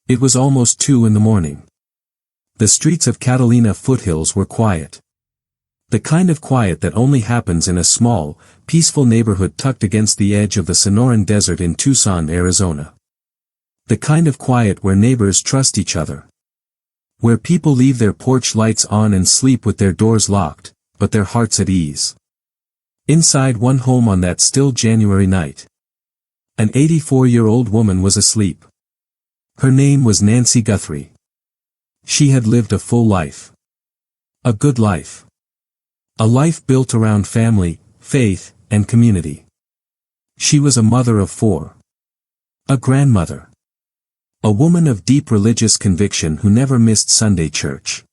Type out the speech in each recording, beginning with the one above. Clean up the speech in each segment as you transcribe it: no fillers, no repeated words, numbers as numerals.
It was almost 2 in the morning. The streets of Catalina foothills were quiet. The kind of quiet that only happens in a small, peaceful neighborhood tucked against the edge of the Sonoran Desert in Tucson, Arizona. The kind of quiet where neighbors trust each other. Where people leave their porch lights on and sleep with their doors locked, but their hearts at ease. Inside one home on that still January night, an 84-year-old woman was asleep. Her name was Nancy Guthrie. She had lived a full life. A good life. A life built around family, faith, and community. She was a mother of 4. A grandmother. A woman of deep religious conviction who never missed Sunday church.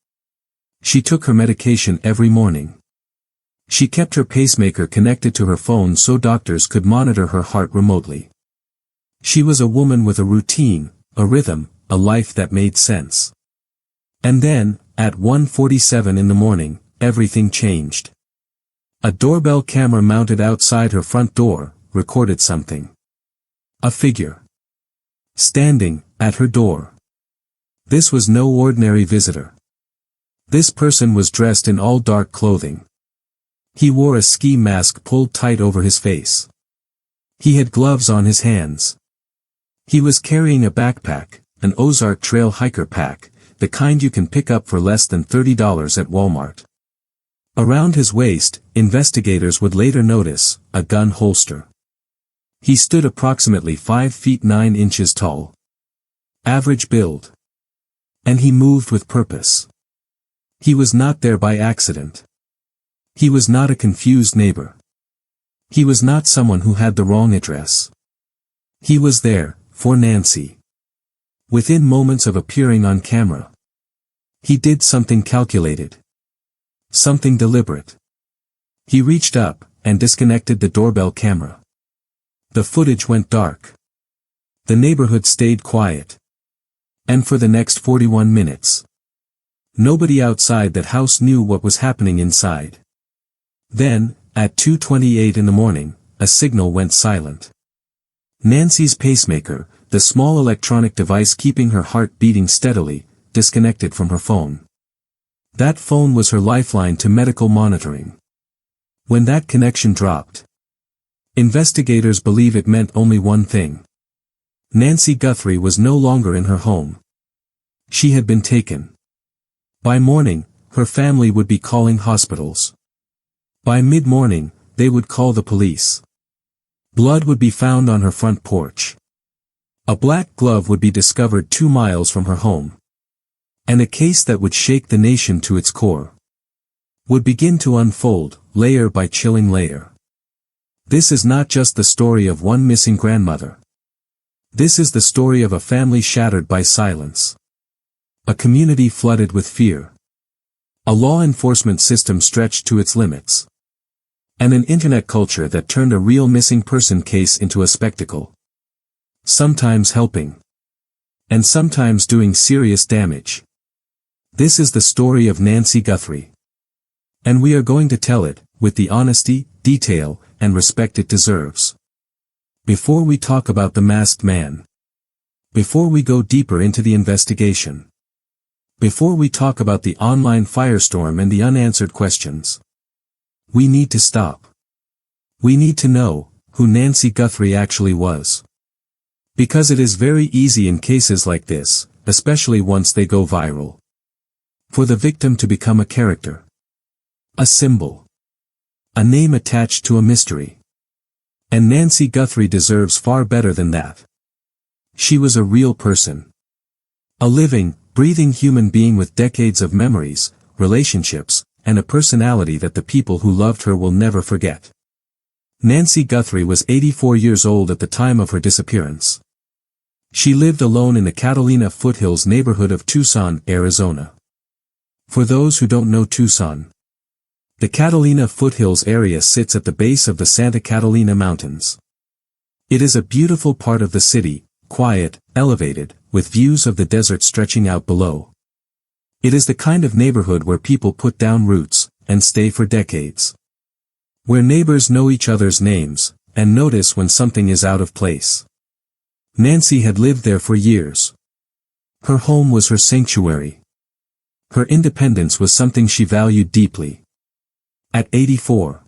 She took her medication every morning. She kept her pacemaker connected to her phone so doctors could monitor her heart remotely. She was a woman with a routine, a rhythm, a life that made sense. And then, at 1:47 in the morning, everything changed. A doorbell camera mounted outside her front door recorded something. A figure. Standing at her door. This was no ordinary visitor. This person was dressed in all dark clothing. He wore a ski mask pulled tight over his face. He had gloves on his hands. He was carrying a backpack, an Ozark Trail hiker pack, the kind you can pick up for less than $30 at Walmart. Around his waist, investigators would later notice, a gun holster. He stood approximately 5 feet 9 inches tall. Average build. And he moved with purpose. He was not there by accident. He was not a confused neighbor. He was not someone who had the wrong address. He was there, for Nancy. Within moments of appearing on camera. He did something calculated. Something deliberate. He reached up, and disconnected the doorbell camera. The footage went dark. The neighborhood stayed quiet. And for the next 41 minutes. Nobody outside that house knew what was happening inside. Then, at 2:28 in the morning, a signal went silent. Nancy's pacemaker, the small electronic device keeping her heart beating steadily, disconnected from her phone. That phone was her lifeline to medical monitoring. When that connection dropped, investigators believe it meant only one thing. Nancy Guthrie was no longer in her home. She had been taken. By morning, her family would be calling hospitals. By mid-morning, they would call the police. Blood would be found on her front porch. A black glove would be discovered 2 miles from her home. And a case that would shake the nation to its core would begin to unfold, layer by chilling layer. This is not just the story of one missing grandmother. This is the story of a family shattered by silence. A community flooded with fear. A law enforcement system stretched to its limits. And an internet culture that turned a real missing person case into a spectacle. Sometimes helping. And sometimes doing serious damage. This is the story of Nancy Guthrie. And we are going to tell it, with the honesty, detail, and respect it deserves. Before we talk about the masked man. Before we go deeper into the investigation. Before we talk about the online firestorm and the unanswered questions. We need to stop. We need to know who Nancy Guthrie actually was. Because it is very easy in cases like this, especially once they go viral, for the victim to become a character. A symbol. A name attached to a mystery. And Nancy Guthrie deserves far better than that. She was a real person. A living, breathing human being with decades of memories, relationships, and a personality that the people who loved her will never forget. Nancy Guthrie was 84 years old at the time of her disappearance. She lived alone in the Catalina foothills neighborhood of Tucson, Arizona. For those who don't know Tucson, the Catalina foothills area sits at the base of the Santa Catalina Mountains. It is a beautiful part of the city, quiet, elevated, with views of the desert stretching out below. It is the kind of neighborhood where people put down roots, and stay for decades. Where neighbors know each other's names, and notice when something is out of place. Nancy had lived there for years. Her home was her sanctuary. Her independence was something she valued deeply. At 84,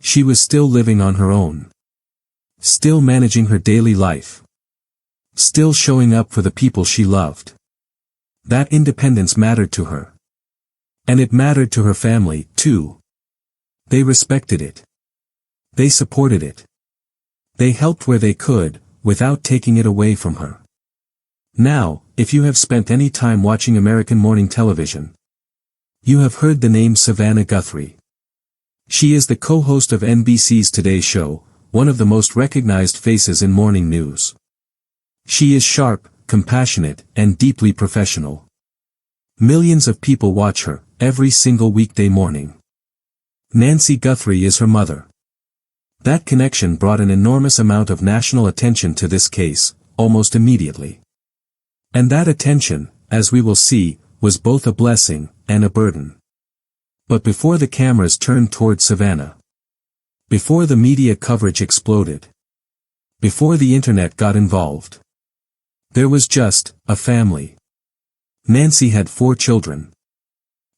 she was still living on her own. Still managing her daily life. Still showing up for the people she loved. That independence mattered to her. And it mattered to her family, too. They respected it. They supported it. They helped where they could, without taking it away from her. Now, if you have spent any time watching American morning television, you have heard the name Savannah Guthrie. She is the co-host of NBC's Today Show, one of the most recognized faces in morning news. She is sharp, compassionate, and deeply professional. Millions of people watch her, every single weekday morning. Nancy Guthrie is her mother. That connection brought an enormous amount of national attention to this case, almost immediately. And that attention, as we will see, was both a blessing and a burden. But before the cameras turned toward Savannah, before the media coverage exploded, before the internet got involved, there was just a family. Nancy had 4 children.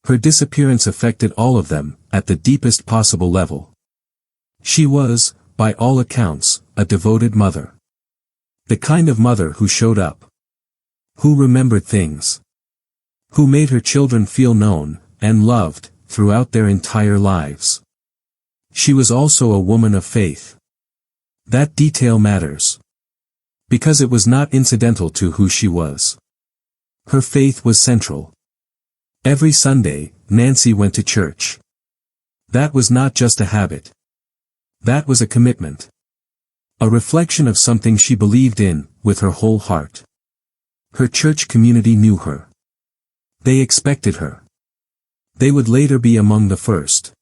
Her disappearance affected all of them, at the deepest possible level. She was, by all accounts, a devoted mother. The kind of mother who showed up. Who remembered things. Who made her children feel known, and loved, throughout their entire lives. She was also a woman of faith. That detail matters. Because it was not incidental to who she was. Her faith was central. Every Sunday, Nancy went to church. That was not just a habit. That was a commitment. A reflection of something she believed in, with her whole heart. Her church community knew her. They expected her. They would later be among the first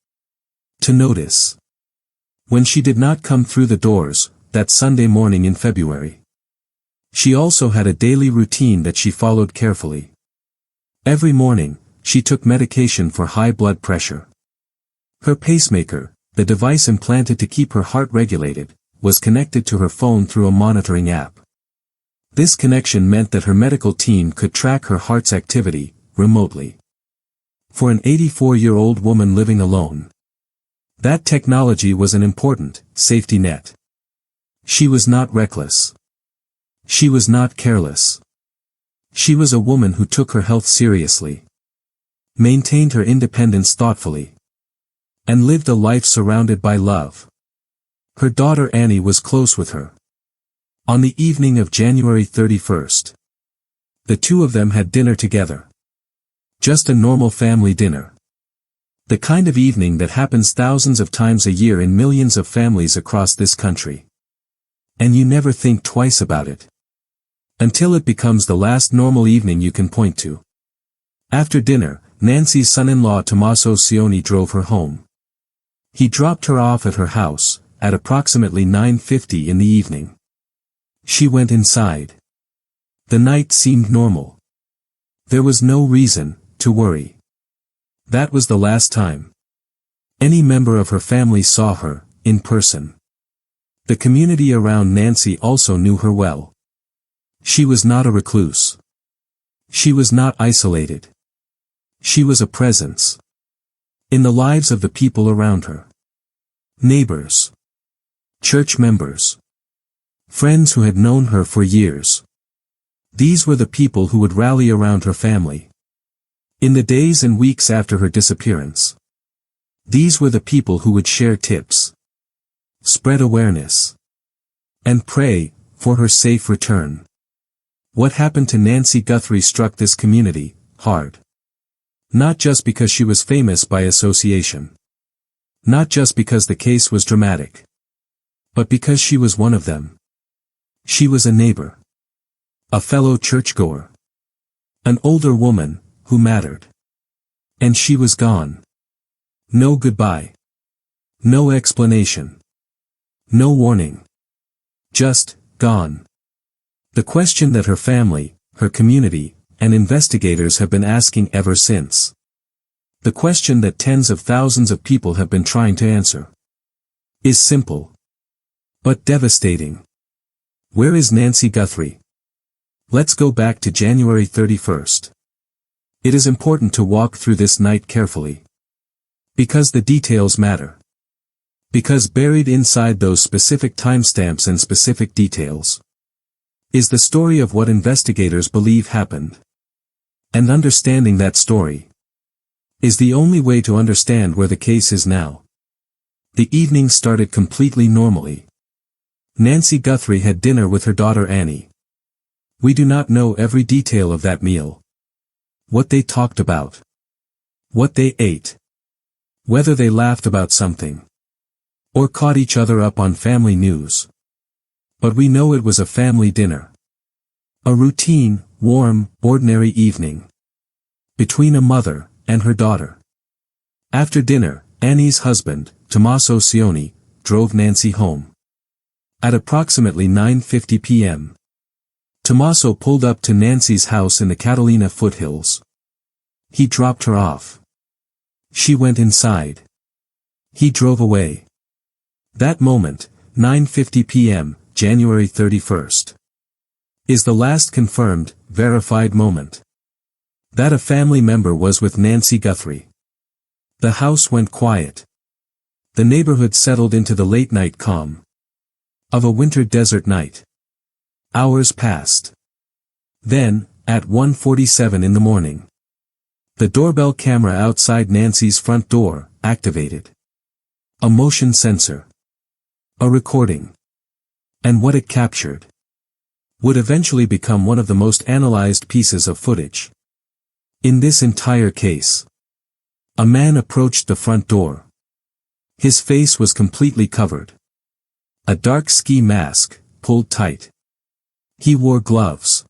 to notice. When she did not come through the doors, that Sunday morning in February. She also had a daily routine that she followed carefully. Every morning, she took medication for high blood pressure. Her pacemaker, the device implanted to keep her heart regulated, was connected to her phone through a monitoring app. This connection meant that her medical team could track her heart's activity, remotely. For an 84-year-old woman living alone, that technology was an important safety net. She was not reckless. She was not careless. She was a woman who took her health seriously, maintained her independence thoughtfully, and lived a life surrounded by love. Her daughter Annie was close with her. On the evening of January 31st, the two of them had dinner together. Just a normal family dinner. The kind of evening that happens thousands of times a year in millions of families across this country. And you never think twice about it. Until it becomes the last normal evening you can point to. After dinner, Nancy's son-in-law Tommaso Cioni drove her home. He dropped her off at her house, at approximately 9:50 in the evening. She went inside. The night seemed normal. There was no reason to worry. That was the last time any member of her family saw her, in person. The community around Nancy also knew her well. She was not a recluse. She was not isolated. She was a presence in the lives of the people around her. Neighbors. Church members. Friends who had known her for years. These were the people who would rally around her family. In the days and weeks after her disappearance. These were the people who would share tips, spread awareness, and pray for her safe return. What happened to Nancy Guthrie struck this community hard. Not just because she was famous by association. Not just because the case was dramatic. But because she was one of them. She was a neighbor. A fellow churchgoer. An older woman, who mattered. And she was gone. No goodbye. No explanation. No warning. Just, gone. The question that her family, her community, and investigators have been asking ever since. The question that tens of thousands of people have been trying to answer. Is simple. But devastating. Where is Nancy Guthrie? Let's go back to January 31st. It is important to walk through this night carefully. Because the details matter. Because buried inside those specific timestamps and specific details is the story of what investigators believe happened. And understanding that story is the only way to understand where the case is now. The evening started completely normally. Nancy Guthrie had dinner with her daughter Annie. We do not know every detail of that meal. What they talked about. What they ate. Whether they laughed about something. Or caught each other up on family news. But we know it was a family dinner. A routine, warm, ordinary evening. Between a mother and her daughter. After dinner, Annie's husband, Tommaso Cioni, drove Nancy home. At approximately 9:50 p.m. Tommaso pulled up to Nancy's house in the Catalina foothills. He dropped her off. She went inside. He drove away. That moment, 9:50 p.m., January 31st, is the last confirmed, verified moment that a family member was with Nancy Guthrie. The house went quiet. The neighborhood settled into the late-night calm of a winter desert night. Hours passed. Then, at 1:47 in the morning, the doorbell camera outside Nancy's front door activated. A motion sensor. A recording. And what it captured would eventually become one of the most analyzed pieces of footage in this entire case. A man approached the front door. His face was completely covered. A dark ski mask, pulled tight. He wore gloves.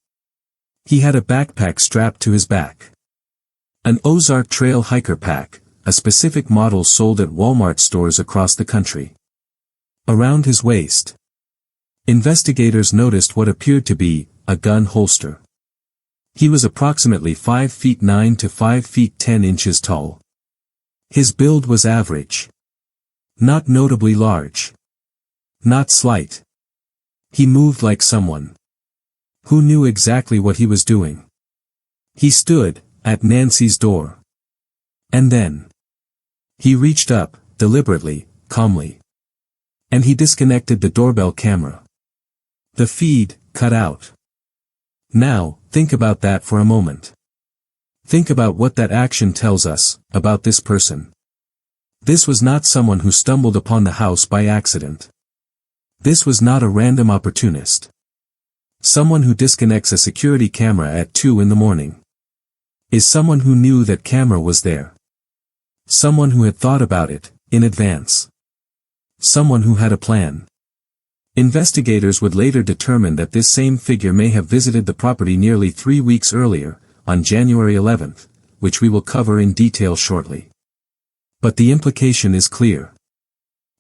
He had a backpack strapped to his back. An Ozark Trail hiker pack, a specific model sold at Walmart stores across the country. Around his waist, investigators noticed what appeared to be a gun holster. He was approximately 5 feet 9 to 5 feet 10 inches tall. His build was average. Not notably large. Not slight. He moved like someone who knew exactly what he was doing. He stood at Nancy's door. And then he reached up, deliberately, calmly. And he disconnected the doorbell camera. The feed cut out. Now, think about that for a moment. Think about what that action tells us about this person. This was not someone who stumbled upon the house by accident. This was not a random opportunist. Someone who disconnects a security camera at 2 in the morning is someone who knew that camera was there. Someone who had thought about it in advance. Someone who had a plan. Investigators would later determine that this same figure may have visited the property nearly 3 weeks earlier, on January 11th, which we will cover in detail shortly. But the implication is clear.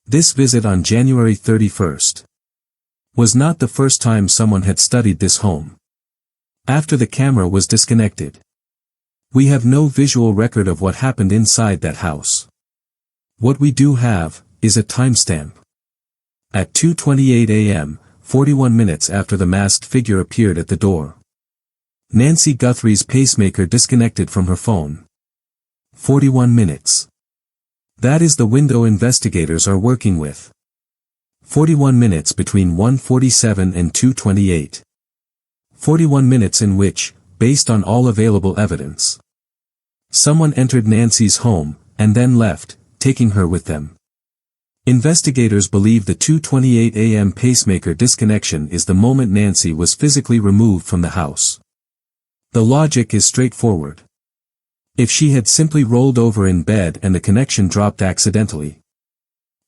This visit on January 31st was not the first time someone had studied this home. After the camera was disconnected, we have no visual record of what happened inside that house. What we do have is a timestamp. At 2:28 a.m., 41 minutes after the masked figure appeared at the door, Nancy Guthrie's pacemaker disconnected from her phone. 41 minutes. That is the window investigators are working with. 41 minutes between 1:47 and 2:28. 41 minutes in which, based on all available evidence, someone entered Nancy's home, and then left, taking her with them. Investigators believe the 2:28 a.m. pacemaker disconnection is the moment Nancy was physically removed from the house. The logic is straightforward. If she had simply rolled over in bed and the connection dropped accidentally,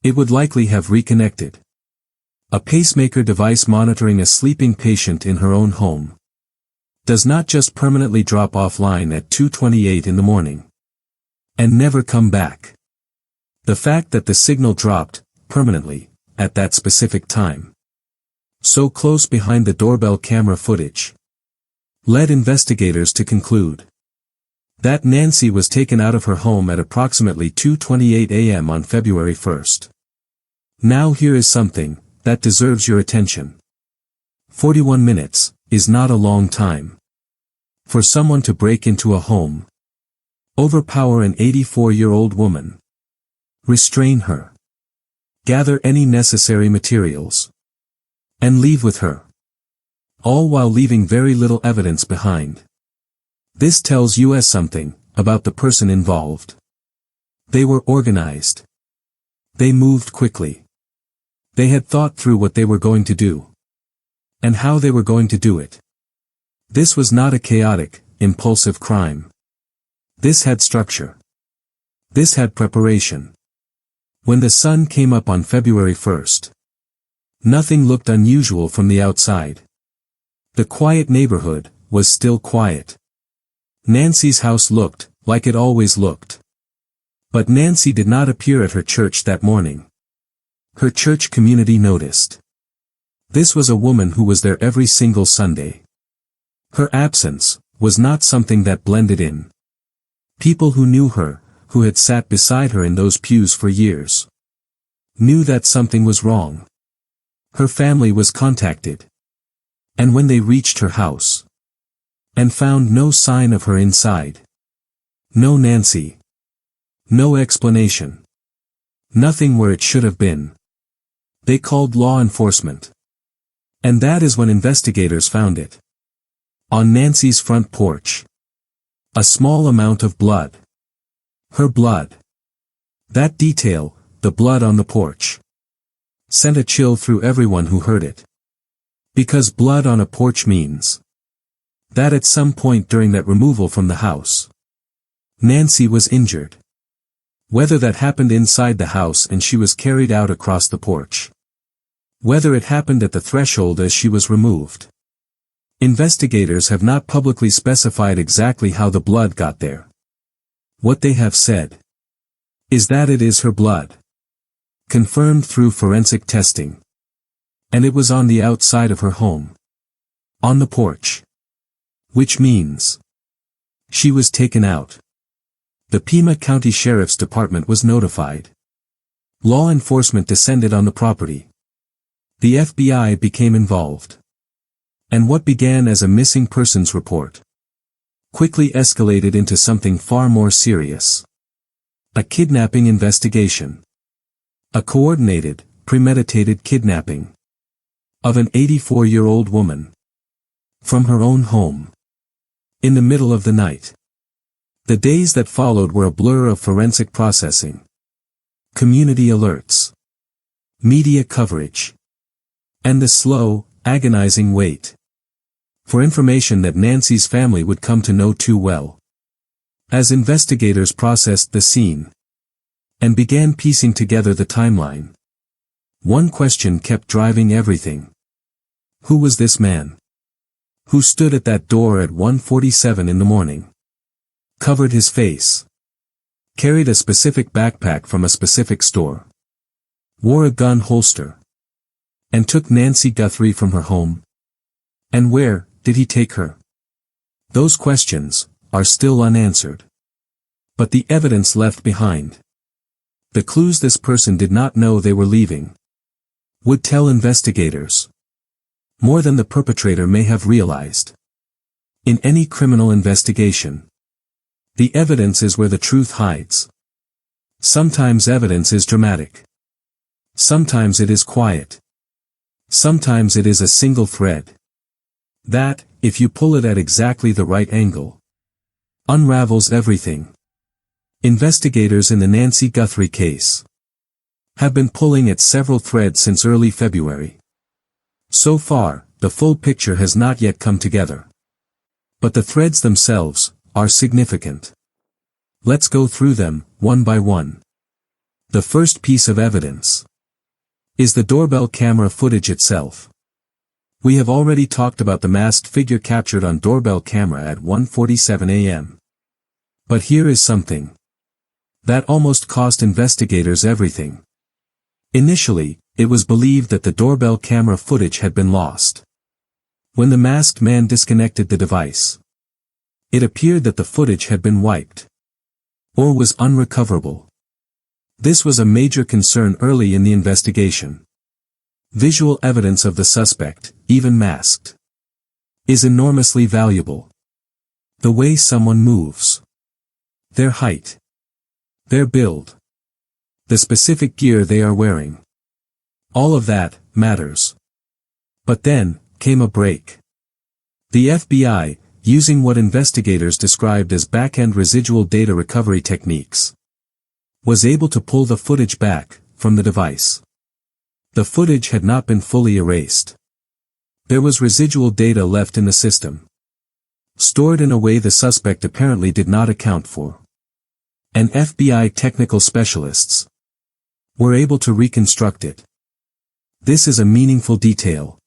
it would likely have reconnected. A pacemaker device monitoring a sleeping patient in her own home does not just permanently drop offline at 2:28 in the morning and never come back. The fact that the signal dropped, permanently, at that specific time, so close behind the doorbell camera footage, led investigators to conclude that Nancy was taken out of her home at approximately 2:28 a.m. on February 1st. Now here is something that deserves your attention. 41 minutes is not a long time. For someone to break into a home, overpower an 84-year-old woman, restrain her, gather any necessary materials, and leave with her, all while leaving very little evidence behind. This tells us something about the person involved. They were organized. They moved quickly. They had thought through what they were going to do, and how they were going to do it. This was not a chaotic, impulsive crime. This had structure. This had preparation. When the sun came up on February 1st, nothing looked unusual from the outside. The quiet neighborhood was still quiet. Nancy's house looked like it always looked. But Nancy did not appear at her church that morning. Her church community noticed. This was a woman who was there every single Sunday. Her absence was not something that blended in. People who knew her, who had sat beside her in those pews for years, knew that something was wrong. Her family was contacted. And when they reached her house, and found no sign of her inside, no Nancy, no explanation, nothing where it should have been, they called law enforcement. And that is when investigators found it. On Nancy's front porch. A small amount of blood. Her blood. That detail, the blood on the porch, sent a chill through everyone who heard it. Because blood on a porch means that at some point during that removal from the house, Nancy was injured. Whether that happened inside the house and she was carried out across the porch, whether it happened at the threshold as she was removed. Investigators have not publicly specified exactly how the blood got there. What they have said is that it is her blood, confirmed through forensic testing. And it was on the outside of her home. On the porch. Which means she was taken out. The Pima County Sheriff's Department was notified. Law enforcement descended on the property. The FBI became involved. And what began as a missing persons report quickly escalated into something far more serious. A kidnapping investigation. A coordinated, premeditated kidnapping of an 84-year-old woman from her own home in the middle of the night. The days that followed were a blur of forensic processing, community alerts, media coverage, and the slow, agonizing wait for information that Nancy's family would come to know too well. As investigators processed the scene and began piecing together the timeline, one question kept driving everything. Who was this man? Who stood at that door at 1:47 in the morning? Covered his face. Carried a specific backpack from a specific store. Wore a gun holster. And took Nancy Guthrie from her home? And where did he take her? Those questions are still unanswered. But the evidence left behind, the clues this person did not know they were leaving, would tell investigators more than the perpetrator may have realized. In any criminal investigation, the evidence is where the truth hides. Sometimes evidence is dramatic. Sometimes it is quiet. Sometimes it is a single thread that, if you pull it at exactly the right angle, unravels everything. Investigators in the Nancy Guthrie case have been pulling at several threads since early February. So far, the full picture has not yet come together. But the threads themselves are significant. Let's go through them, one by one. The first piece of evidence is the doorbell camera footage itself. We have already talked about the masked figure captured on doorbell camera at 1:47 a.m. But here is something that almost cost investigators everything. Initially, it was believed that the doorbell camera footage had been lost. When the masked man disconnected the device, it appeared that the footage had been wiped, or was unrecoverable. This was a major concern early in the investigation. Visual evidence of the suspect, even masked, is enormously valuable. The way someone moves, their height, their build, the specific gear they are wearing. All of that matters. But then came a break. The FBI, using what investigators described as back-end residual data recovery techniques, was able to pull the footage back from the device. The footage had not been fully erased. There was residual data left in the system, stored in a way the suspect apparently did not account for. And FBI technical specialists were able to reconstruct it. This is a meaningful detail.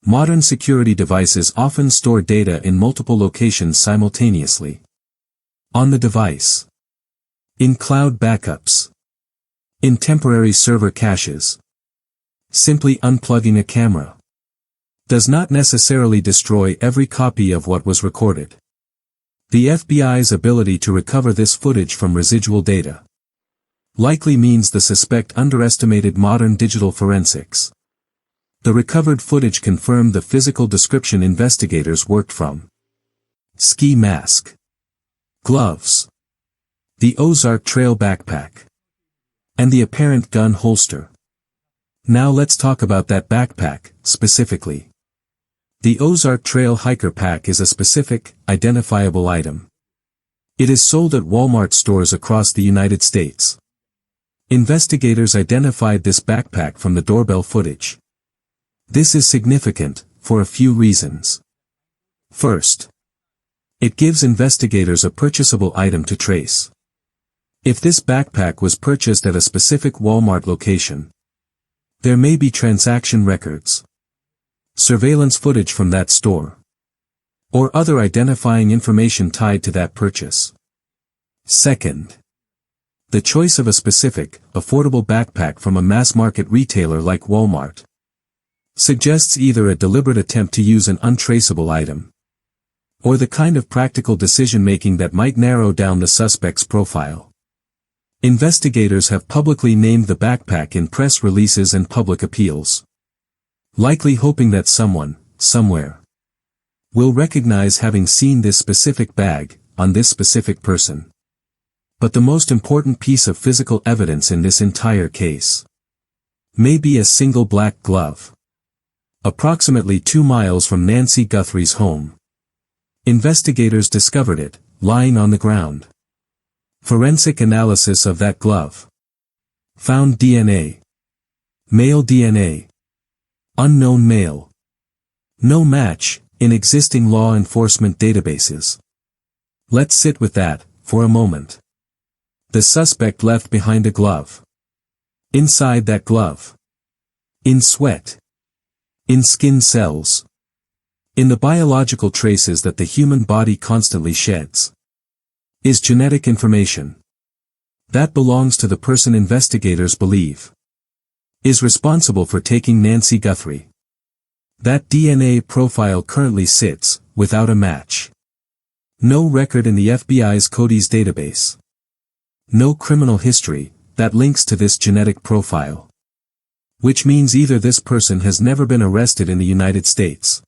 Modern security devices often store data in multiple locations simultaneously. On the device, in cloud backups, in temporary server caches. Simply unplugging a camera does not necessarily destroy every copy of what was recorded. The FBI's ability to recover this footage from residual data likely means the suspect underestimated modern digital forensics. The recovered footage confirmed the physical description investigators worked from: ski mask, gloves, the Ozark Trail backpack, and the apparent gun holster. Now let's talk about that backpack, specifically. The Ozark Trail hiker pack is a specific, identifiable item. It is sold at Walmart stores across the United States. Investigators identified this backpack from the doorbell footage. This is significant, for a few reasons. First, it gives investigators a purchasable item to trace. If this backpack was purchased at a specific Walmart location, there may be transaction records, surveillance footage from that store, or other identifying information tied to that purchase. Second, the choice of a specific, affordable backpack from a mass-market retailer like Walmart suggests either a deliberate attempt to use an untraceable item, or the kind of practical decision-making that might narrow down the suspect's profile. Investigators have publicly named the backpack in press releases and public appeals, likely hoping that someone, somewhere, will recognize having seen this specific bag on this specific person. But the most important piece of physical evidence in this entire case may be a single black glove. Approximately 2 miles from Nancy Guthrie's home, investigators discovered it, lying on the ground. Forensic analysis of that glove found DNA. Male DNA. Unknown male. No match in existing law enforcement databases. Let's sit with that for a moment. The suspect left behind a glove. Inside that glove, in sweat, in skin cells, in the biological traces that the human body constantly sheds, is genetic information. That belongs to the person investigators believe is responsible for taking Nancy Guthrie. That DNA profile currently sits without a match. No record in the FBI's CODIS database. No criminal history that links to this genetic profile. Which means either this person has never been arrested in the United States,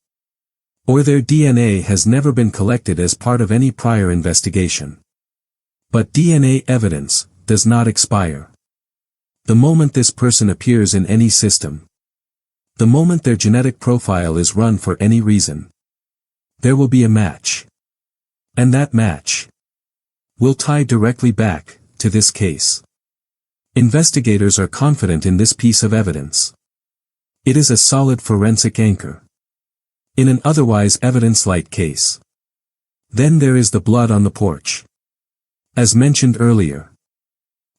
or their DNA has never been collected as part of any prior investigation. But DNA evidence does not expire. The moment this person appears in any system, the moment their genetic profile is run for any reason, there will be a match. And that match will tie directly back to this case. Investigators are confident in this piece of evidence. It is a solid forensic anchor in an otherwise evidence-light case. Then there is the blood on the porch. As mentioned earlier,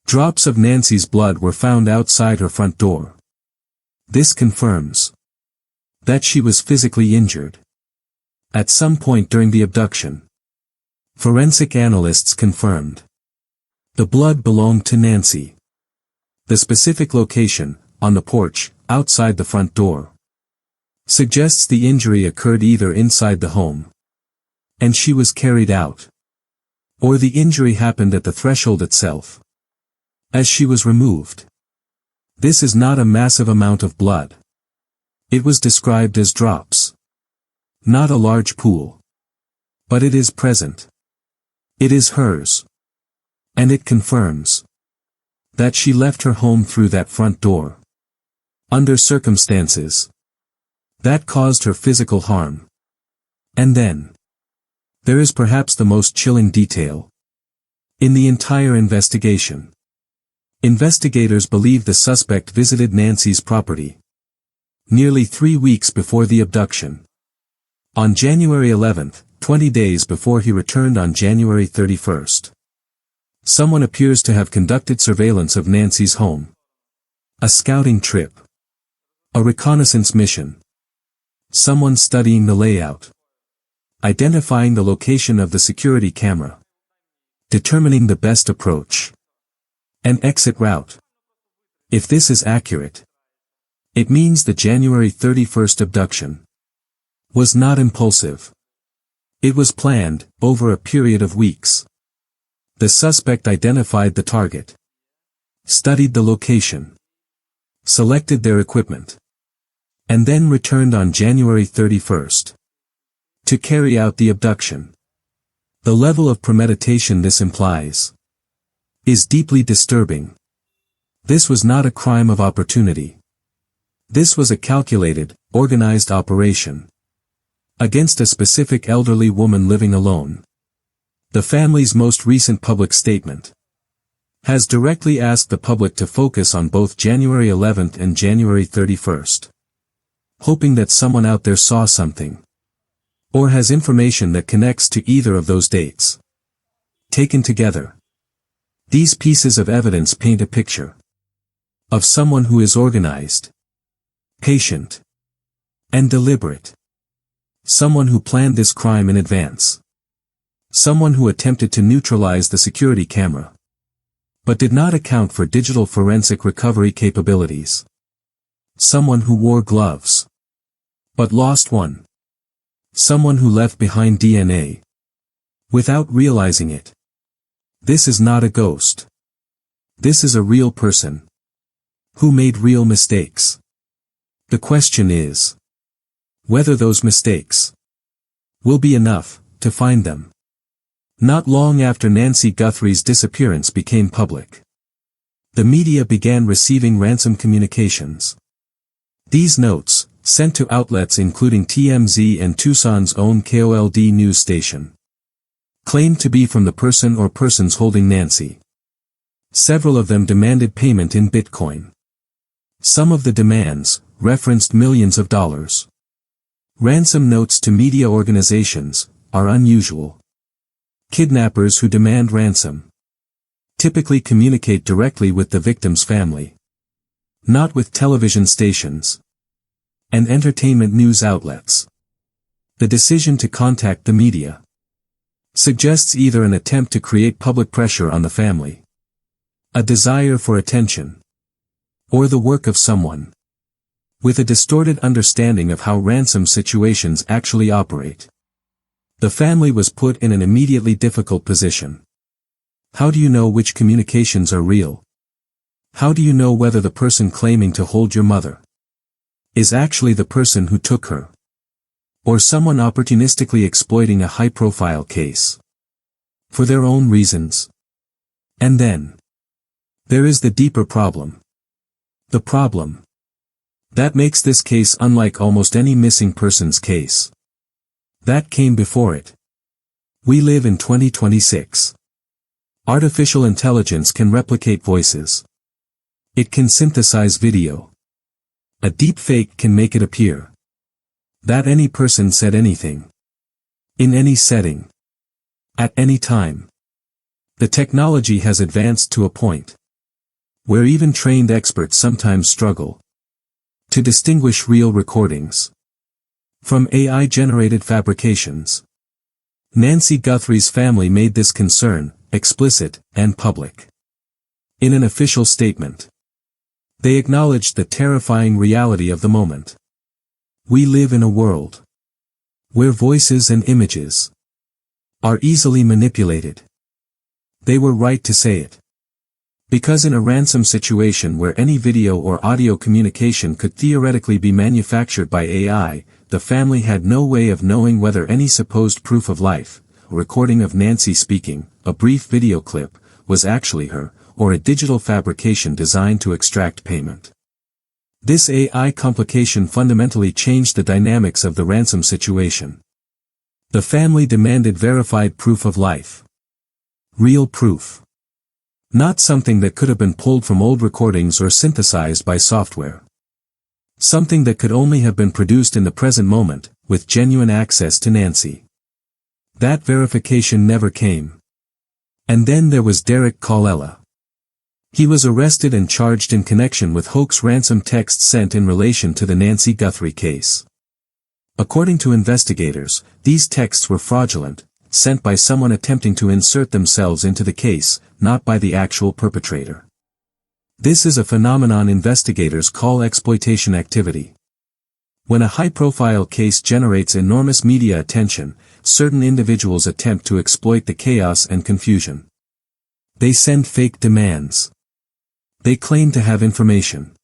drops of Nancy's blood were found outside her front door. This confirms that she was physically injured at some point during the abduction. Forensic analysts confirmed the blood belonged to Nancy. The specific location, on the porch, outside the front door, suggests the injury occurred either inside the home, and she was carried out, or the injury happened at the threshold itself, as she was removed. This is not a massive amount of blood. It was described as drops. Not a large pool. But it is present. It is hers. And it confirms that she left her home through that front door, under circumstances that caused her physical harm. And then, there is perhaps the most chilling detail in the entire investigation. Investigators believe the suspect visited Nancy's property nearly 3 weeks before the abduction. On January 11th, 20 days before he returned on January 31st. Someone appears to have conducted surveillance of Nancy's home. A scouting trip. A reconnaissance mission. Someone studying the layout. Identifying the location of the security camera. Determining the best approach. And exit route. If this is accurate, it means the January 31st abduction was not impulsive. It was planned, over a period of weeks. The suspect identified the target, studied the location, selected their equipment, and then returned on January 31st to carry out the abduction. The level of premeditation this implies is deeply disturbing. This was not a crime of opportunity. This was a calculated, organized operation against a specific elderly woman living alone. The family's most recent public statement has directly asked the public to focus on both January 11th and January 31st, hoping that someone out there saw something, or has information that connects to either of those dates. Taken together, these pieces of evidence paint a picture of someone who is organized, patient, and deliberate. Someone who planned this crime in advance. Someone who attempted to neutralize the security camera, but did not account for digital forensic recovery capabilities. Someone who wore gloves, but lost one. Someone who left behind DNA without realizing it. This is not a ghost. This is a real person who made real mistakes. The question is whether those mistakes will be enough to find them. Not long after Nancy Guthrie's disappearance became public, the media began receiving ransom communications. These notes, sent to outlets including TMZ and Tucson's own KOLD news station, claimed to be from the person or persons holding Nancy. Several of them demanded payment in Bitcoin. Some of the demands referenced millions of dollars. Ransom notes to media organizations are unusual. Kidnappers who demand ransom typically communicate directly with the victim's family, not with television stations and entertainment news outlets. The decision to contact the media suggests either an attempt to create public pressure on the family, a desire for attention, or the work of someone with a distorted understanding of how ransom situations actually operate. The family was put in an immediately difficult position. How do you know which communications are real? How do you know whether the person claiming to hold your mother is actually the person who took her, or someone opportunistically exploiting a high-profile case for their own reasons? And then there is the deeper problem. The problem that makes this case unlike almost any missing persons case that came before it. We live in 2026. Artificial intelligence can replicate voices. It can synthesize video. A deepfake can make it appear that any person said anything, in any setting, at any time. The technology has advanced to a point where even trained experts sometimes struggle to distinguish real recordings from AI-generated fabrications. Nancy Guthrie's family made this concern explicit and public. In an official statement, they acknowledged the terrifying reality of the moment. We live in a world where voices and images are easily manipulated. They were right to say it. Because in a ransom situation where any video or audio communication could theoretically be manufactured by AI, the family had no way of knowing whether any supposed proof of life, a recording of Nancy speaking, a brief video clip, was actually her, or a digital fabrication designed to extract payment. This AI complication fundamentally changed the dynamics of the ransom situation. The family demanded verified proof of life. Real proof. Not something that could have been pulled from old recordings or synthesized by software. Something that could only have been produced in the present moment, with genuine access to Nancy. That verification never came. And then there was Derek Colella. He was arrested and charged in connection with hoax ransom texts sent in relation to the Nancy Guthrie case. According to investigators, these texts were fraudulent, sent by someone attempting to insert themselves into the case, not by the actual perpetrator. This is a phenomenon investigators call exploitation activity. When a high-profile case generates enormous media attention, certain individuals attempt to exploit the chaos and confusion. They send fake demands. They claim to have information.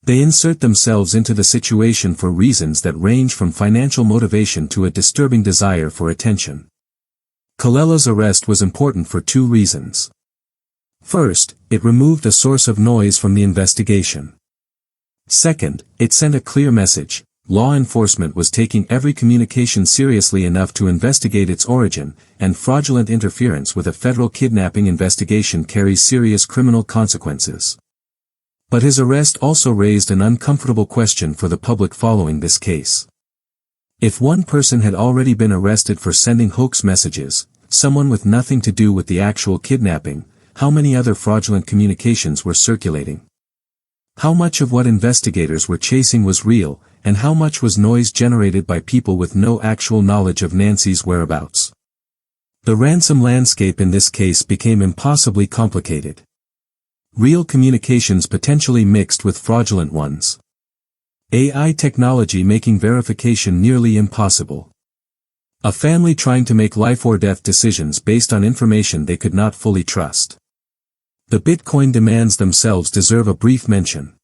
They insert themselves into the situation for reasons that range from financial motivation to a disturbing desire for attention. Colella's arrest was important for two reasons. First, it removed a source of noise from the investigation. Second, it sent a clear message: law enforcement was taking every communication seriously enough to investigate its origin, and fraudulent interference with a federal kidnapping investigation carries serious criminal consequences. But his arrest also raised an uncomfortable question for the public following this case. If one person had already been arrested for sending hoax messages, someone with nothing to do with the actual kidnapping, how many other fraudulent communications were circulating? How much of what investigators were chasing was real, and how much was noise generated by people with no actual knowledge of Nancy's whereabouts? The ransom landscape in this case became impossibly complicated. Real communications potentially mixed with fraudulent ones. AI technology making verification nearly impossible. A family trying to make life or death decisions based on information they could not fully trust. The Bitcoin demands themselves deserve a brief mention.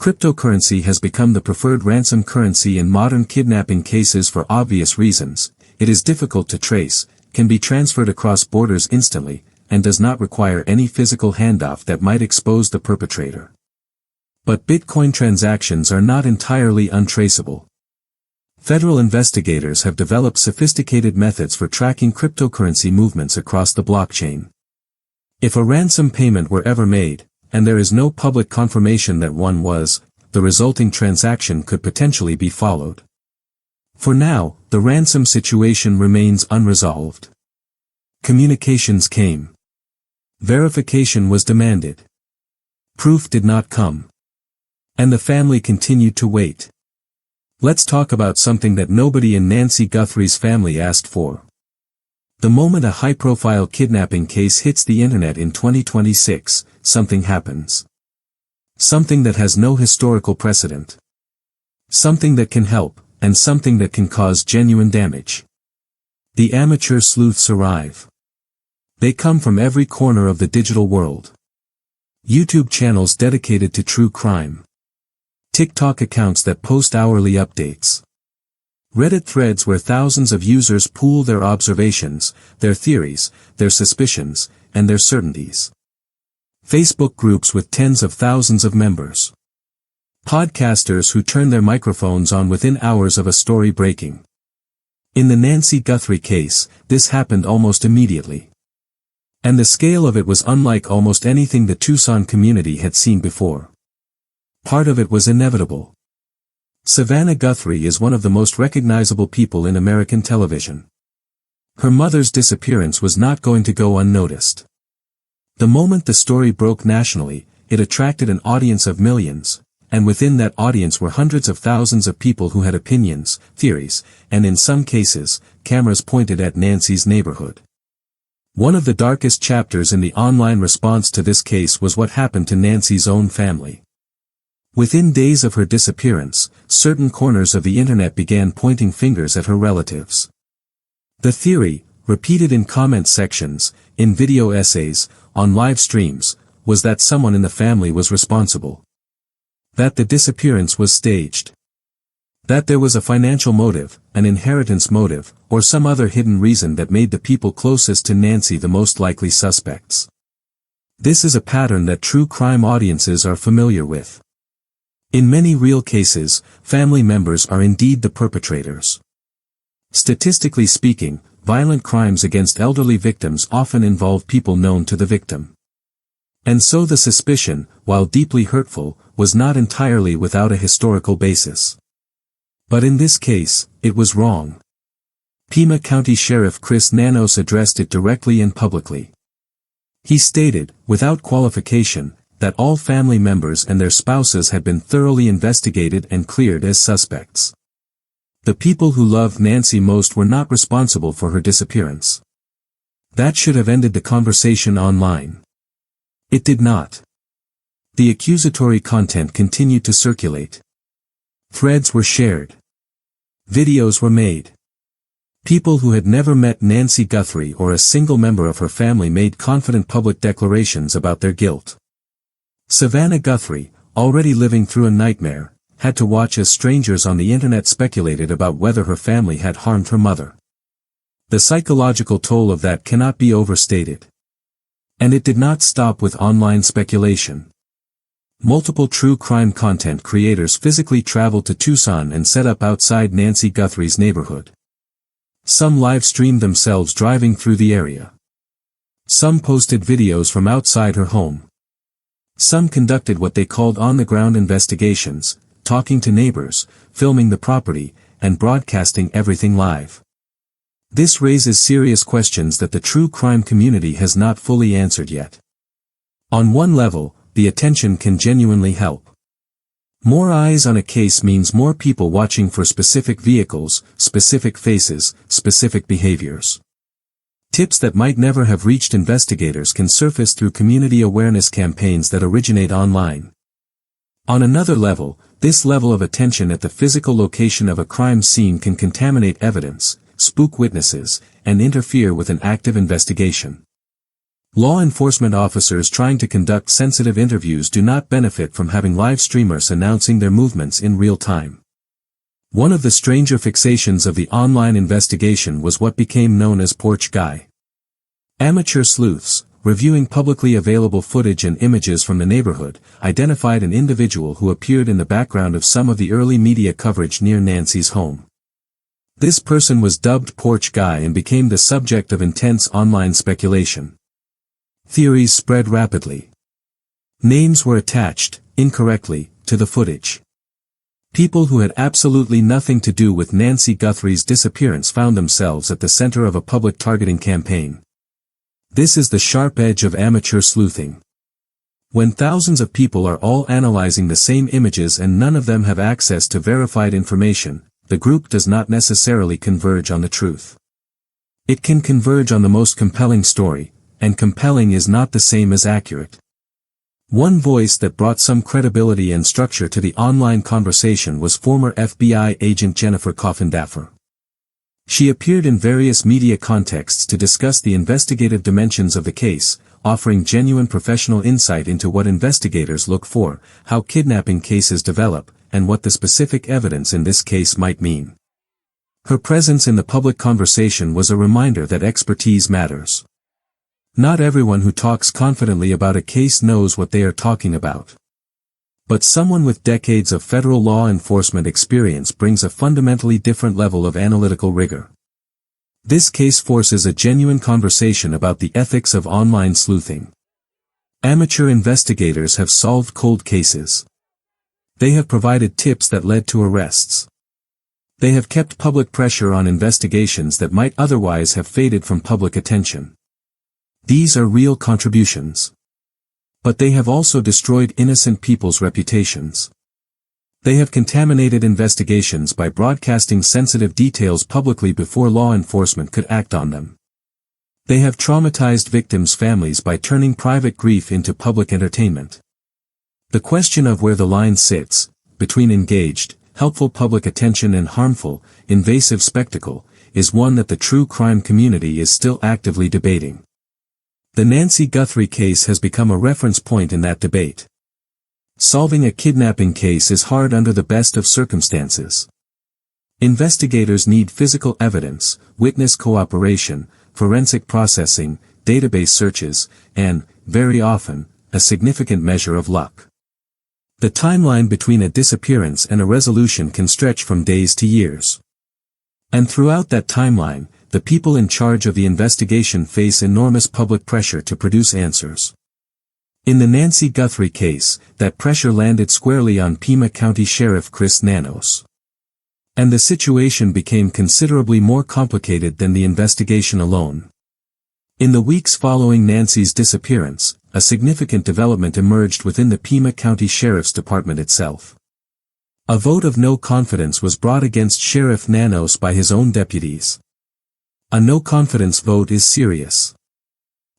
Cryptocurrency has become the preferred ransom currency in modern kidnapping cases for obvious reasons. It is difficult to trace, can be transferred across borders instantly, and does not require any physical handoff that might expose the perpetrator. But Bitcoin transactions are not entirely untraceable. Federal investigators have developed sophisticated methods for tracking cryptocurrency movements across the blockchain. If a ransom payment were ever made, and there is no public confirmation that one was, the resulting transaction could potentially be followed. For now, the ransom situation remains unresolved. Communications came. Verification was demanded. Proof did not come. And the family continued to wait. Let's talk about something that nobody in Nancy Guthrie's family asked for. The moment a high-profile kidnapping case hits the internet in 2026, something happens. Something that has no historical precedent. Something that can help, and something that can cause genuine damage. The amateur sleuths arrive. They come from every corner of the digital world. YouTube channels dedicated to true crime. TikTok accounts that post hourly updates. Reddit threads where thousands of users pool their observations, their theories, their suspicions, and their certainties. Facebook groups with tens of thousands of members. Podcasters who turn their microphones on within hours of a story breaking. In the Nancy Guthrie case, this happened almost immediately. And the scale of it was unlike almost anything the Tucson community had seen before. Part of it was inevitable. Savannah Guthrie is one of the most recognizable people in American television. Her mother's disappearance was not going to go unnoticed. The moment the story broke nationally, it attracted an audience of millions, and within that audience were hundreds of thousands of people who had opinions, theories, and in some cases, cameras pointed at Nancy's neighborhood. One of the darkest chapters in the online response to this case was what happened to Nancy's own family. Within days of her disappearance, certain corners of the internet began pointing fingers at her relatives. The theory, repeated in comment sections, in video essays, on live streams, was that someone in the family was responsible. That the disappearance was staged. That there was a financial motive, an inheritance motive, or some other hidden reason that made the people closest to Nancy the most likely suspects. This is a pattern that true crime audiences are familiar with. In many real cases, family members are indeed the perpetrators. Statistically speaking, violent crimes against elderly victims often involve people known to the victim. And so the suspicion, while deeply hurtful, was not entirely without a historical basis. But in this case, it was wrong. Pima County Sheriff Chris Nanos addressed it directly and publicly. He stated, without qualification, that all family members and their spouses had been thoroughly investigated and cleared as suspects. The people who loved Nancy most were not responsible for her disappearance. That should have ended the conversation online. It did not. The accusatory content continued to circulate. Threads were shared. Videos were made. People who had never met Nancy Guthrie or a single member of her family made confident public declarations about their guilt. Savannah Guthrie, already living through a nightmare, had to watch as strangers on the internet speculated about whether her family had harmed her mother. The psychological toll of that cannot be overstated. And it did not stop with online speculation. Multiple true crime content creators physically traveled to Tucson and set up outside Nancy Guthrie's neighborhood. Some live-streamed themselves driving through the area. Some posted videos from outside her home. Some conducted what they called on-the-ground investigations, talking to neighbors, filming the property, and broadcasting everything live. This raises serious questions that the true crime community has not fully answered yet. On one level, the attention can genuinely help. More eyes on a case means more people watching for specific vehicles, specific faces, specific behaviors. Tips that might never have reached investigators can surface through community awareness campaigns that originate online. On another level, this level of attention at the physical location of a crime scene can contaminate evidence, spook witnesses, and interfere with an active investigation. Law enforcement officers trying to conduct sensitive interviews do not benefit from having live streamers announcing their movements in real time. One of the stranger fixations of the online investigation was what became known as Porch Guy. Amateur sleuths, reviewing publicly available footage and images from the neighborhood, identified an individual who appeared in the background of some of the early media coverage near Nancy's home. This person was dubbed Porch Guy and became the subject of intense online speculation. Theories spread rapidly. Names were attached, incorrectly, to the footage. People who had absolutely nothing to do with Nancy Guthrie's disappearance found themselves at the center of a public targeting campaign. This is the sharp edge of amateur sleuthing. When thousands of people are all analyzing the same images and none of them have access to verified information, the group does not necessarily converge on the truth. It can converge on the most compelling story, and compelling is not the same as accurate. One voice that brought some credibility and structure to the online conversation was former FBI agent Jennifer Coffindaffer. She appeared in various media contexts to discuss the investigative dimensions of the case, offering genuine professional insight into what investigators look for, how kidnapping cases develop, and what the specific evidence in this case might mean. Her presence in the public conversation was a reminder that expertise matters. Not everyone who talks confidently about a case knows what they are talking about. But someone with decades of federal law enforcement experience brings a fundamentally different level of analytical rigor. This case forces a genuine conversation about the ethics of online sleuthing. Amateur investigators have solved cold cases. They have provided tips that led to arrests. They have kept public pressure on investigations that might otherwise have faded from public attention. These are real contributions. But they have also destroyed innocent people's reputations. They have contaminated investigations by broadcasting sensitive details publicly before law enforcement could act on them. They have traumatized victims' families by turning private grief into public entertainment. The question of where the line sits, between engaged, helpful public attention and harmful, invasive spectacle, is one that the true crime community is still actively debating. The Nancy Guthrie case has become a reference point in that debate. Solving a kidnapping case is hard under the best of circumstances. Investigators need physical evidence, witness cooperation, forensic processing, database searches, and, very often, a significant measure of luck. The timeline between a disappearance and a resolution can stretch from days to years. And throughout that timeline, the people in charge of the investigation face enormous public pressure to produce answers. In the Nancy Guthrie case, that pressure landed squarely on Pima County Sheriff Chris Nanos. And the situation became considerably more complicated than the investigation alone. In the weeks following Nancy's disappearance, a significant development emerged within the Pima County Sheriff's Department itself. A vote of no confidence was brought against Sheriff Nanos by his own deputies. A no-confidence vote is serious.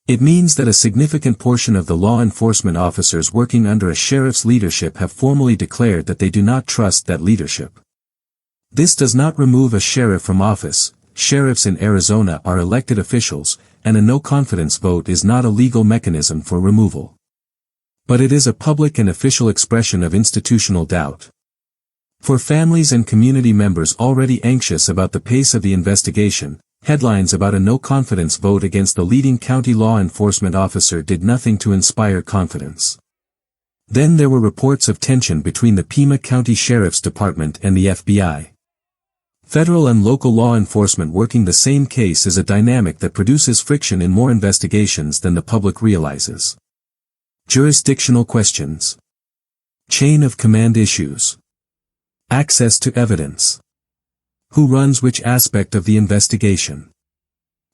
It means that a significant portion of the law enforcement officers working under a sheriff's leadership have formally declared that they do not trust that leadership. This does not remove a sheriff from office. Sheriffs in Arizona are elected officials, and a no-confidence vote is not a legal mechanism for removal. But it is a public and official expression of institutional doubt. For families and community members already anxious about the pace of the investigation, headlines about a no-confidence vote against the leading county law enforcement officer did nothing to inspire confidence. Then there were reports of tension between the Pima County Sheriff's Department and the FBI. Federal and local law enforcement working the same case is a dynamic that produces friction in more investigations than the public realizes. Jurisdictional questions. Chain of command issues. Access to evidence. Who runs which aspect of the investigation?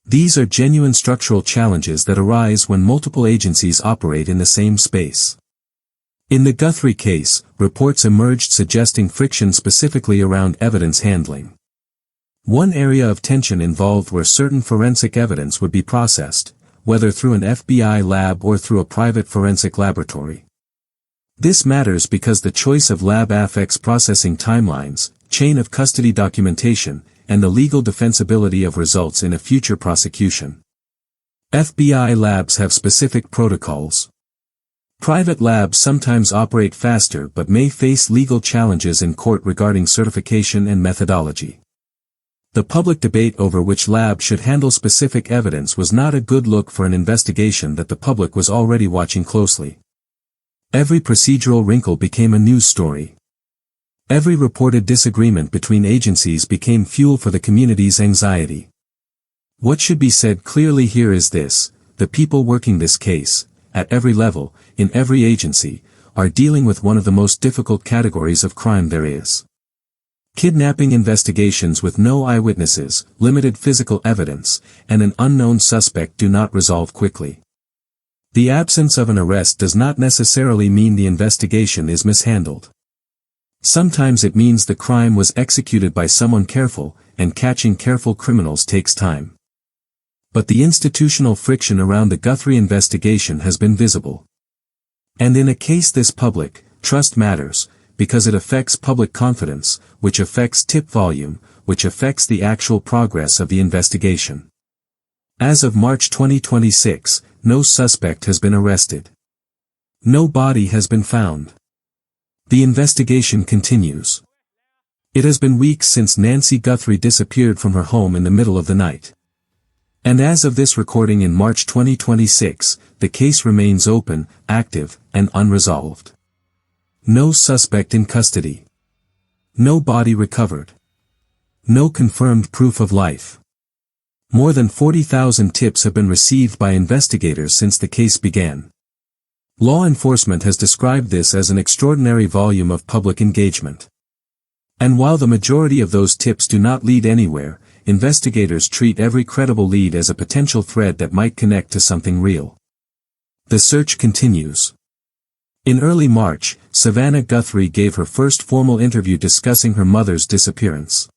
These are genuine structural challenges that arise when multiple agencies operate in the same space. In the Guthrie case, reports emerged suggesting friction specifically around evidence handling. One area of tension involved where certain forensic evidence would be processed, whether through an FBI lab or through a private forensic laboratory. This matters because the choice of lab affects processing timelines, chain of custody documentation, and the legal defensibility of results in a future prosecution. FBI labs have specific protocols. Private labs sometimes operate faster but may face legal challenges in court regarding certification and methodology. The public debate over which lab should handle specific evidence was not a good look for an investigation that the public was already watching closely. Every procedural wrinkle became a news story. Every reported disagreement between agencies became fuel for the community's anxiety. What should be said clearly here is this: the people working this case, at every level, in every agency, are dealing with one of the most difficult categories of crime there is. Kidnapping investigations with no eyewitnesses, limited physical evidence, and an unknown suspect do not resolve quickly. The absence of an arrest does not necessarily mean the investigation is mishandled. Sometimes it means the crime was executed by someone careful, and catching careful criminals takes time. But the institutional friction around the Guthrie investigation has been visible. And in a case this public, trust matters, because it affects public confidence, which affects tip volume, which affects the actual progress of the investigation. As of March 2026, no suspect has been arrested. No body has been found. The investigation continues. It has been weeks since Nancy Guthrie disappeared from her home in the middle of the night. And as of this recording in March 2026, the case remains open, active, and unresolved. No suspect in custody. No body recovered. No confirmed proof of life. More than 40,000 tips have been received by investigators since the case began. Law enforcement has described this as an extraordinary volume of public engagement. And while the majority of those tips do not lead anywhere, investigators treat every credible lead as a potential thread that might connect to something real. The search continues. In early March, Savannah Guthrie gave her first formal interview discussing her mother's disappearance.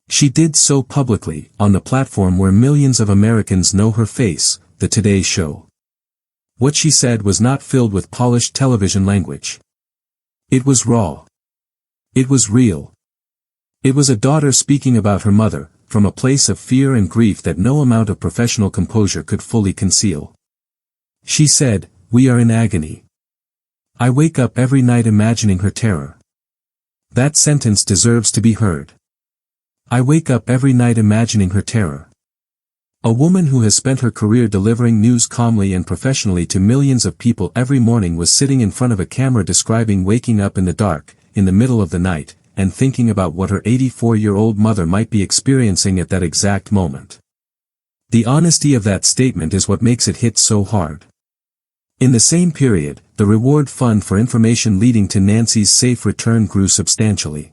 She did so publicly, on the platform where millions of Americans know her face, The Today Show. What she said was not filled with polished television language. It was raw. It was real. It was a daughter speaking about her mother, from a place of fear and grief that no amount of professional composure could fully conceal. She said, "We are in agony. I wake up every night imagining her terror." That sentence deserves to be heard. I wake up every night imagining her terror. A woman who has spent her career delivering news calmly and professionally to millions of people every morning was sitting in front of a camera describing waking up in the dark, in the middle of the night, and thinking about what her 84-year-old mother might be experiencing at that exact moment. The honesty of that statement is what makes it hit so hard. In the same period, the reward fund for information leading to Nancy's safe return grew substantially.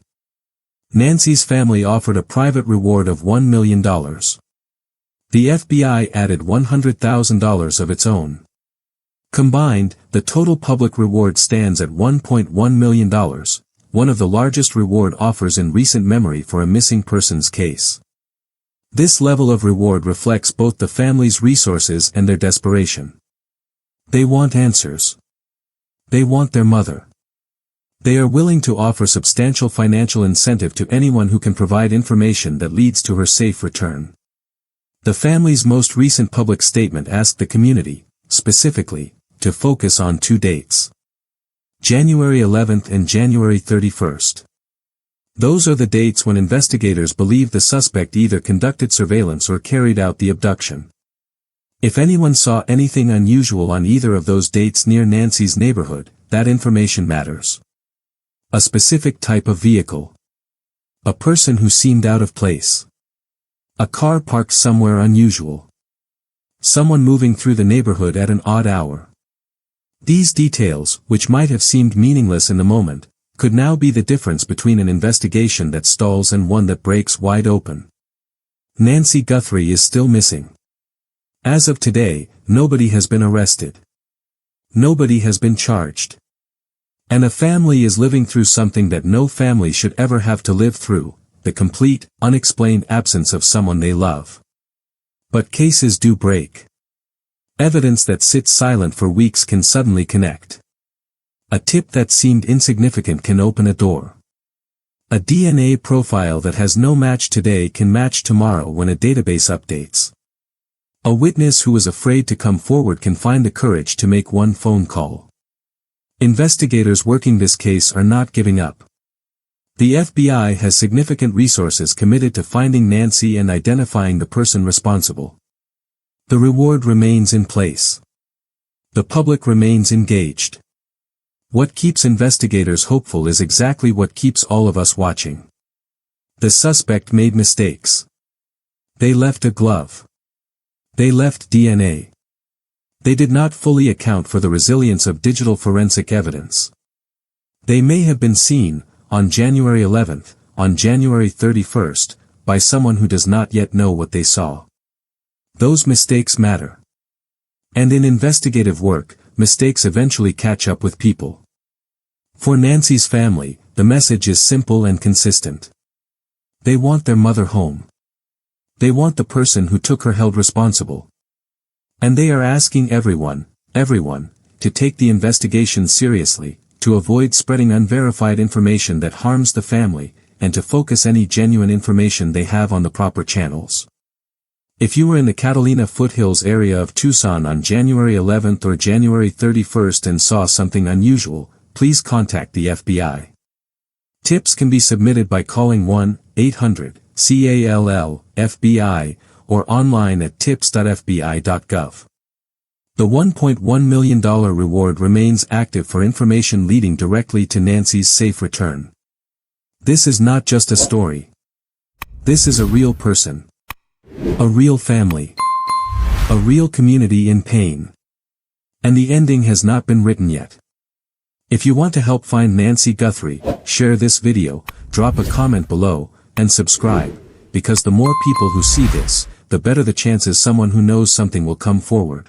Nancy's family offered a private reward of $1 million. The FBI added $100,000 of its own. Combined, the total public reward stands at $1.1 million, one of the largest reward offers in recent memory for a missing persons case. This level of reward reflects both the family's resources and their desperation. They want answers. They want their mother. They are willing to offer substantial financial incentive to anyone who can provide information that leads to her safe return. The family's most recent public statement asked the community, specifically, to focus on 2 dates. January 11th and January 31st. Those are the dates when investigators believe the suspect either conducted surveillance or carried out the abduction. If anyone saw anything unusual on either of those dates near Nancy's neighborhood, that information matters. A specific type of vehicle. A person who seemed out of place. A car parked somewhere unusual. Someone moving through the neighborhood at an odd hour. These details, which might have seemed meaningless in the moment, could now be the difference between an investigation that stalls and one that breaks wide open. Nancy Guthrie is still missing. As of today, nobody has been arrested. Nobody has been charged. And a family is living through something that no family should ever have to live through. The complete, unexplained absence of someone they love. But cases do break. Evidence that sits silent for weeks can suddenly connect. A tip that seemed insignificant can open a door. A DNA profile that has no match today can match tomorrow when a database updates. A witness who was afraid to come forward can find the courage to make one phone call. Investigators working this case are not giving up. The FBI has significant resources committed to finding Nancy and identifying the person responsible. The reward remains in place. The public remains engaged. What keeps investigators hopeful is exactly what keeps all of us watching. The suspect made mistakes. They left a glove. They left DNA. They did not fully account for the resilience of digital forensic evidence. They may have been seen, on January 11th, on January 31st, by someone who does not yet know what they saw. Those mistakes matter. And in investigative work, mistakes eventually catch up with people. For Nancy's family, the message is simple and consistent. They want their mother home. They want the person who took her held responsible. And they are asking everyone, to take the investigation seriously, to avoid spreading unverified information that harms the family, and to focus any genuine information they have on the proper channels. If you were in the Catalina foothills area of Tucson on January 11th or January 31st and saw something unusual, please contact the FBI. Tips can be submitted by calling 1-800-CALL-FBI or online at tips.fbi.gov. The $1.1 million reward remains active for information leading directly to Nancy's safe return. This is not just a story. This is a real person. A real family. A real community in pain. And the ending has not been written yet. If you want to help find Nancy Guthrie, share this video, drop a comment below, and subscribe, because the more people who see this, the better the chances someone who knows something will come forward.